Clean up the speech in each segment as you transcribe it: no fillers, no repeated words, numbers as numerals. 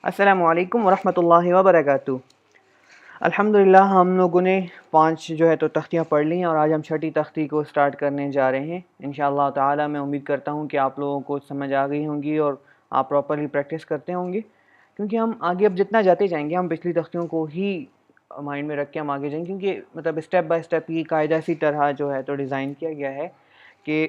السلام علیکم ورحمۃ اللہ وبرکاتہ۔ الحمدللہ ہم لوگوں نے 5 جو ہے تو تختیاں پڑھ لی ہیں اور آج ہم 6ٹھی تختی کو سٹارٹ کرنے جا رہے ہیں انشاءاللہ تعالی۔ میں امید کرتا ہوں کہ آپ لوگوں کو سمجھ آ گئی ہوں گی اور آپ پراپرلی پریکٹس کرتے ہوں گے، کیونکہ ہم آگے اب جتنا جاتے جائیں گے ہم پچھلی تختیوں کو ہی مائنڈ میں رکھ کے ہم آگے جائیں گے، کیونکہ مطلب اسٹیپ بائی اسٹیپ کی قاعدہ اسی طرح جو ہے تو ڈیزائن کیا گیا ہے کہ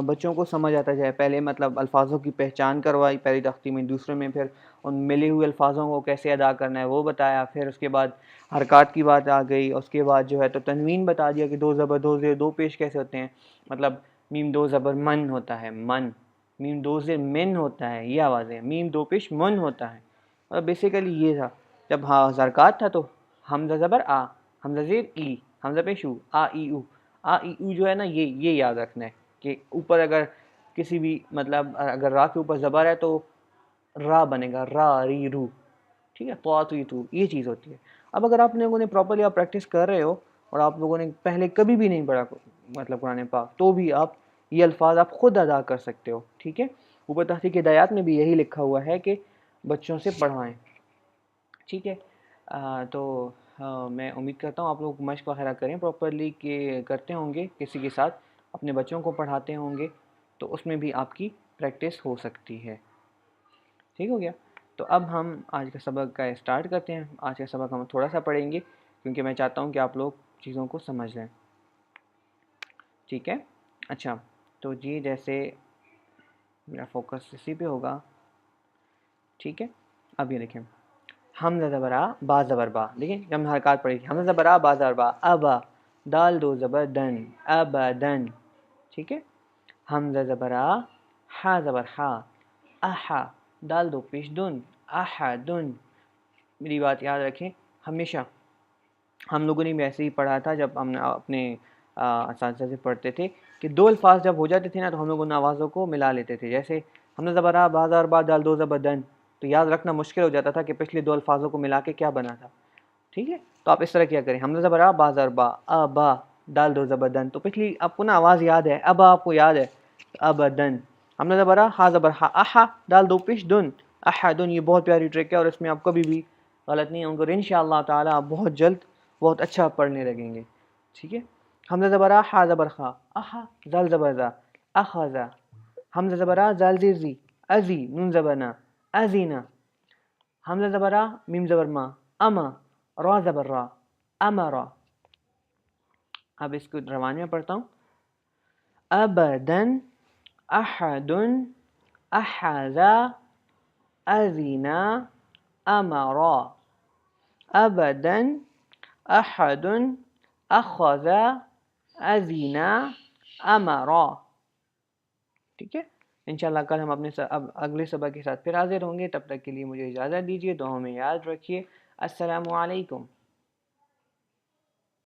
بچوں کو سمجھ آتا جائے۔ پہلے مطلب الفاظوں کی پہچان کروائی پہلی تختی میں، دوسرے میں پھر ان ملے ہوئے الفاظوں کو کیسے ادا کرنا ہے وہ بتایا، پھر اس کے بعد حرکات کی بات آ گئی، اس کے بعد جو ہے تو تنوین بتا دیا کہ 2 زبر 2 زیر 2 پیش کیسے ہوتے ہیں، مطلب میم 2 زبر من ہوتا ہے من، میم 2 زیر من ہوتا ہے یہ آوازیں، میم 2 پیش من ہوتا ہے، مطلب بیسیکلی یہ تھا۔ جب حرکات تھا تو حمزہ زبر آ، حمزہ زیر ای، حمزہ پیش او، آ ای او، آ ای او جو ہے نا یہ یاد رکھنا ہے کہ اوپر اگر کسی بھی مطلب اگر را کے اوپر زبر ہے تو را بنے گا، را ری رو، ٹھیک ہے، تو تو یہ چیز ہوتی ہے۔ اب اگر آپ لوگوں نے پراپرلی آپ پریکٹس کر رہے ہو اور آپ لوگوں نے پہلے کبھی بھی نہیں پڑھا مطلب قرآن پاک، تو بھی آپ یہ الفاظ آپ خود ادا کر سکتے ہو، ٹھیک ہے۔ اوپر تحقیق کی ہدایات میں بھی یہی لکھا ہوا ہے کہ بچوں سے پڑھوائیں، ٹھیک ہے۔ تو میں امید کرتا ہوں آپ لوگ مشق وغیرہ کریں پراپرلی، کہ کرتے ہوں گے کسی کے ساتھ اپنے بچوں کو پڑھاتے ہوں گے تو اس میں بھی آپ کی پریکٹس ہو سکتی ہے، ٹھیک ہو گیا۔ تو اب ہم آج کا سبق کا اسٹارٹ کرتے ہیں۔ آج کا سبق ہم تھوڑا سا پڑھیں گے کیونکہ میں چاہتا ہوں کہ آپ لوگ چیزوں کو سمجھ لیں، ٹھیک ہے۔ اچھا تو جی جیسے میرا فوکس اسی پہ ہوگا، ٹھیک ہے۔ اب یہ دیکھیں، حمزہ زبر آ با زبر با، دیکھیں جب ہم حرکات پڑھی تھی، حمزہ زبر آ با زبر با، ابا، دال 2 زبر دن، ابدن، ٹھیک ہے۔ حمزہ زبر آ، ہا زبر ہا، احا، دال 2 پیش دن، احدن۔ میری بات یاد رکھیں، ہمیشہ ہم لوگوں نے بھی ایسے ہی پڑھا تھا جب ہم اپنے اساتذہ سے پڑھتے تھے کہ 2 الفاظ جب ہو جاتے تھے نا تو ہم لوگ ان آوازوں کو ملا لیتے تھے، جیسے حمزہ زبر آ با زبر با دال 2 زبر دن، تو یاد رکھنا مشکل ہو جاتا تھا کہ پچھلے 2 الفاظوں کو ملا کے کیا بنا تھا، ٹھیک ہے۔ تو آپ اس طرح کیا کریں، حمزہ زبر آ با زبر با، ابا، دال 2 زبر دن، تو پچھلی آپ کو نا آواز یاد ہے، ابا آپ کو یاد ہے، ابدن۔ حمزہ زبر آ، ہا زبر ہا، احا، دال 2 پیش دن، احدن۔ یہ بہت پیاری ٹرک ہے اور اس میں آپ کبھی بھی غلط نہیں ہوں گے، اور انشاءاللہ تعالی آپ بہت جلد بہت اچھا پڑھنے لگیں گے، ٹھیک ہے۔ حمزہ زبر آ، ہا زبر خا، احا، زال زبر زا، اخذا۔ حمزہ زبر آ، زال زیر زی، ازی، نون زبر نا، ازینا۔ حمزہ زبر آ، میم زبر ما، اما، را زبر را، امرا۔ اب اس کو روان میں پڑھتا ہوں، ابدن، احدن، احذا، اذینا، امرا۔ ابدن، احدن، اخذ، اذینا، امرا، ٹھیک ہے۔ انشاءاللہ کل ہم اپنے اگلے سبق کے ساتھ پھر حاضر ہوں گے، تب تک کے لیے مجھے اجازت دیجیے، دعاؤں میں یاد رکھیے۔ السلام علیکم۔